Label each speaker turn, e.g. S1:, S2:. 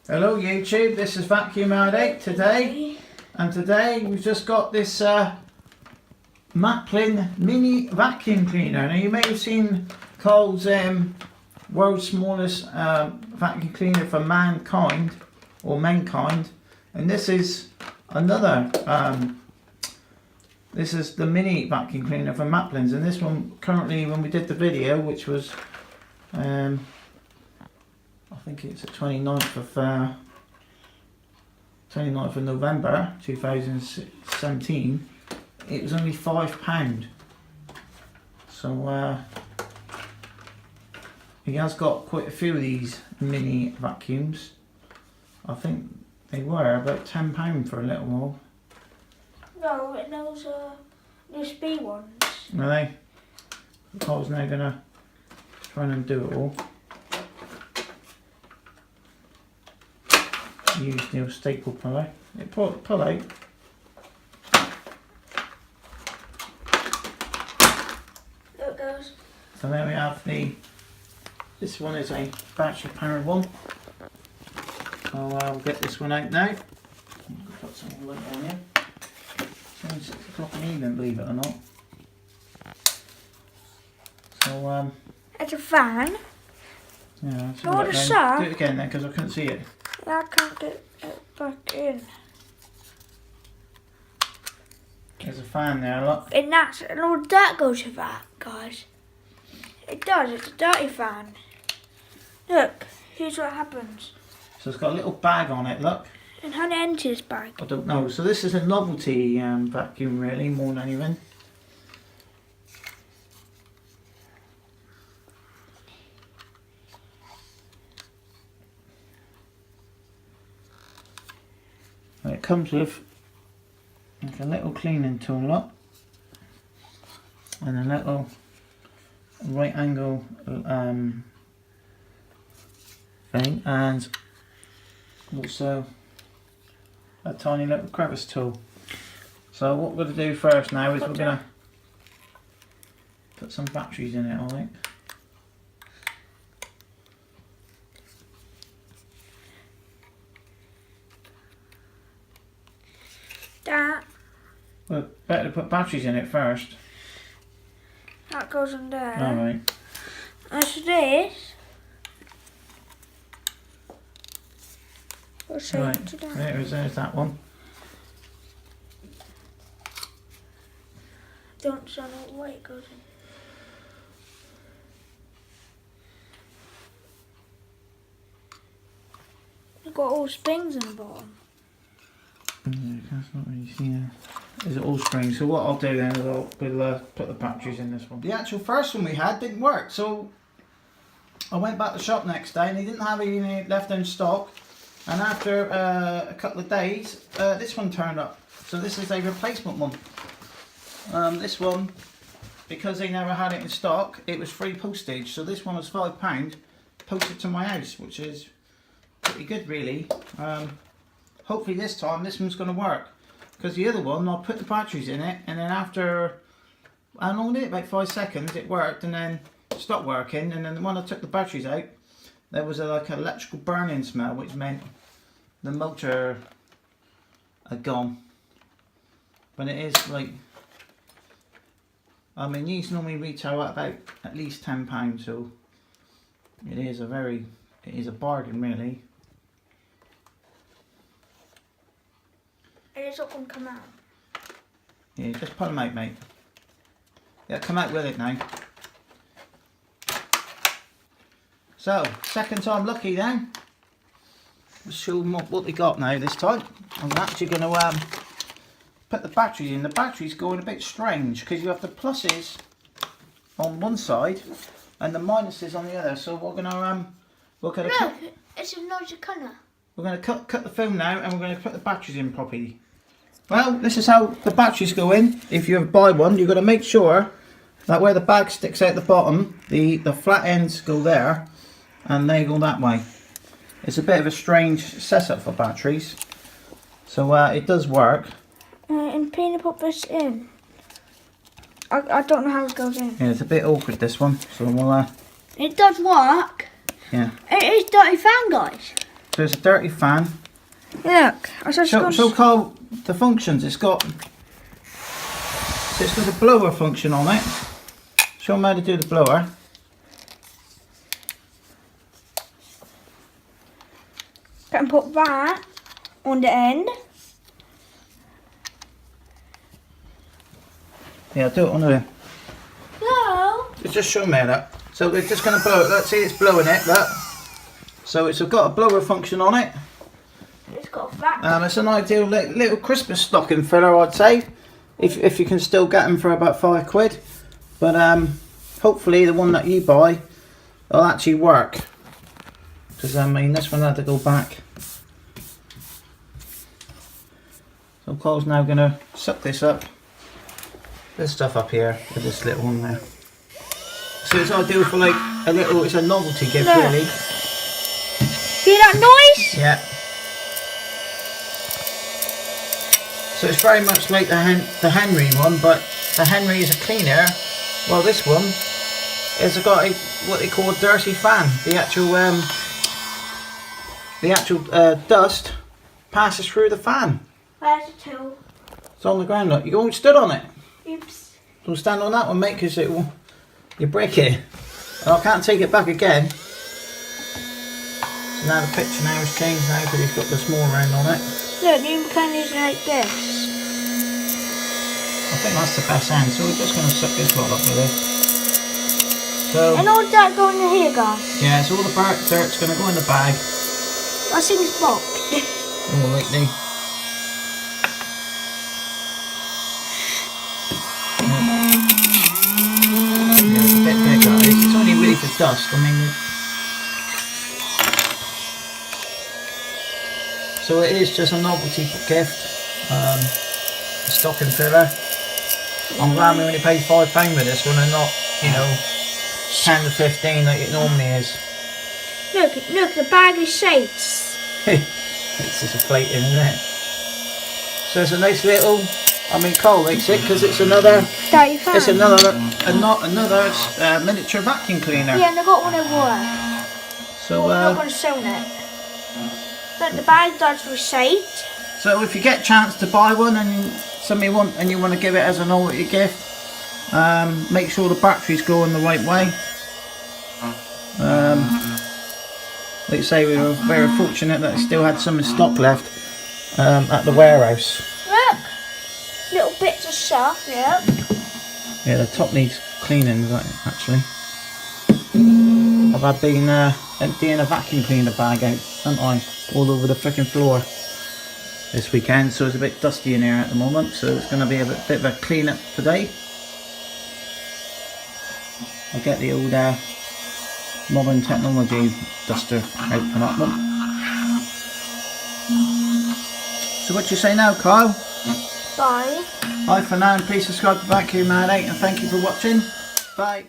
S1: Hello YouTube, this is Vacuum Addict today, and today we've just got this Maplin mini vacuum cleaner. Now you may have seen Cole's world's smallest vacuum cleaner for mankind, or mankind, and this is another, this is the mini vacuum cleaner for Maplin's, and this one currently, when we did the video, which was I think it's the 29th of November 2017, it was only £5. So he has got quite a few of these mini vacuums. I think they were about £10 for a little while.
S2: No, those are USB ones.
S1: Are they? I was now going to try and do it all. Use the staple puller. It pull out.
S2: There it goes.
S1: So there we have this one is a battery powered one. So I'll get this one out now. Put some light on here. It's only 6 o'clock in the evening, believe it or not. So
S2: It's a fan.
S1: yeah.
S2: No, the sun.
S1: Do it again then, because I couldn't see it.
S2: I can't get it back in.
S1: There's a fan there, look.
S2: And that's a lot of dirt goes with that, guys. It does, it's a dirty fan. Look, here's what happens.
S1: So it's got a little bag on it, look.
S2: And how to enter this bag?
S1: I don't know. So this is a novelty vacuum really, more than anything. And it comes with like a little cleaning tool, look, and a little right angle thing, and also a tiny little crevice tool. So what we're going to do first now is we're going to put some batteries in it, I think.
S2: That.
S1: Well, better to put batteries in it first.
S2: That goes in there.
S1: Alright.
S2: As for this. We'll say
S1: Right,
S2: to that.
S1: there's that one.
S2: Don't show what way it goes in. You've got all springs in the bottom.
S1: Yeah, that's not really seen. Is it all springs? So what I'll do then is we'll put the batteries in this one. The actual first one we had didn't work, so I went back to the shop next day and they didn't have any left in stock. And after a couple of days, this one turned up. So this is a replacement one. This one, because they never had it in stock, it was free postage. So this one was £5 posted to my house, which is pretty good really. Hopefully this time this one's going to work, because the other one, I'll put the batteries in it, and then after, how long did it? About 5 seconds it worked, and then it stopped working, and then when I took the batteries out, there was like an electrical burning smell, which meant the motor had gone. But it is like, I mean, these normally retail at about at least £10, so it is a bargain really.
S2: And it's not going to come out.
S1: Yeah, just pull them out, mate. Yeah, come out with it now. So, second time lucky then. Let's show them what they got now this time. I'm actually going to put the batteries in. The battery's going a bit strange because you have the pluses on one side and the minuses on the other. So we're going to
S2: Look, it's a larger colour.
S1: We're going to cut the film now, and we're going to put the batteries in properly. Well, this is how the batteries go in. If you buy one, you've got to make sure that where the bag sticks out the bottom, the flat ends go there, and they go that way. It's a bit of a strange setup for batteries, so it does work.
S2: And Peanut put this in. I don't know how it goes in.
S1: Yeah, it's a bit awkward this one, so we'll
S2: It does work.
S1: yeah.
S2: It is dirty fan, guys.
S1: So it's a dirty fan.
S2: Look, I just
S1: So Carl, the functions, it's got a blower function on it. Show them how to do the blower.
S2: can put that on the end.
S1: Yeah, I'll do it on the.
S2: No.
S1: Just show me that. So we're just going to blow it. Let's see, it's blowing it. That. So it's got a blower function on it.
S2: It's got a flat.
S1: It's an ideal little Christmas stocking filler, I'd say, if you can still get them for about £5. But hopefully the one that you buy will actually work. Because I mean, this one had to go back. So Cole's now going to suck this up. This stuff up here with this little one there. So it's ideal for like it's a novelty gift,
S2: Look.
S1: really.
S2: Hear that noise?
S1: Yeah. So it's very much like the Henry one, but the Henry is a cleaner. Well, this one has got what they call a dirty fan. The actual dust passes through the fan.
S2: Where's the tool?
S1: It's on the ground. Look, you all stood on it.
S2: Oops.
S1: Don't stand on that one, mate, because you break it. And I can't take it back again. So now the picture now has changed now because he's got the small round on it.
S2: Look, you can use it like this.
S1: I think that's the best end, so we're just going to suck this lot up with this. So,
S2: And all that going in here, guys.
S1: yeah, so all the dirt's going to go in the bag.
S2: I think it's blocked.
S1: More likely. Yeah, it's a bit big, that is. It's only really for dust. I mean, so it is just a novelty gift, a stocking filler. I'm glad we only paid £5 with this one and not, 10 to 15 like it normally is.
S2: Look, the bag is shaped.
S1: It's just inflating, isn't it? So it's a nice little. I mean, Cole likes it because it's another.
S2: Dirty fan.
S1: It's another miniature vacuum cleaner.
S2: Yeah, and I got one of one.
S1: So
S2: I'm not going to sell it. Look, the bag does receipt.
S1: So if you get a chance to buy one and you want to give it as a novelty gift, make sure the batteries go in the right way. Like I say, we were very fortunate that it still had some in stock left at the warehouse.
S2: Look, little bits of stuff. Yep.
S1: Yeah, the top needs cleaning, actually. I've been emptying a vacuum cleaner bag out, haven't I? All over the freaking floor this weekend, so it's a bit dusty in here at the moment, so it's going to be a bit of a clean up today. I'll get the old modern technology duster out for that one. So what do you say now, Kyle?
S2: Bye.
S1: Bye for now, and please subscribe to Vacuum Man 8 and thank you for watching. Bye.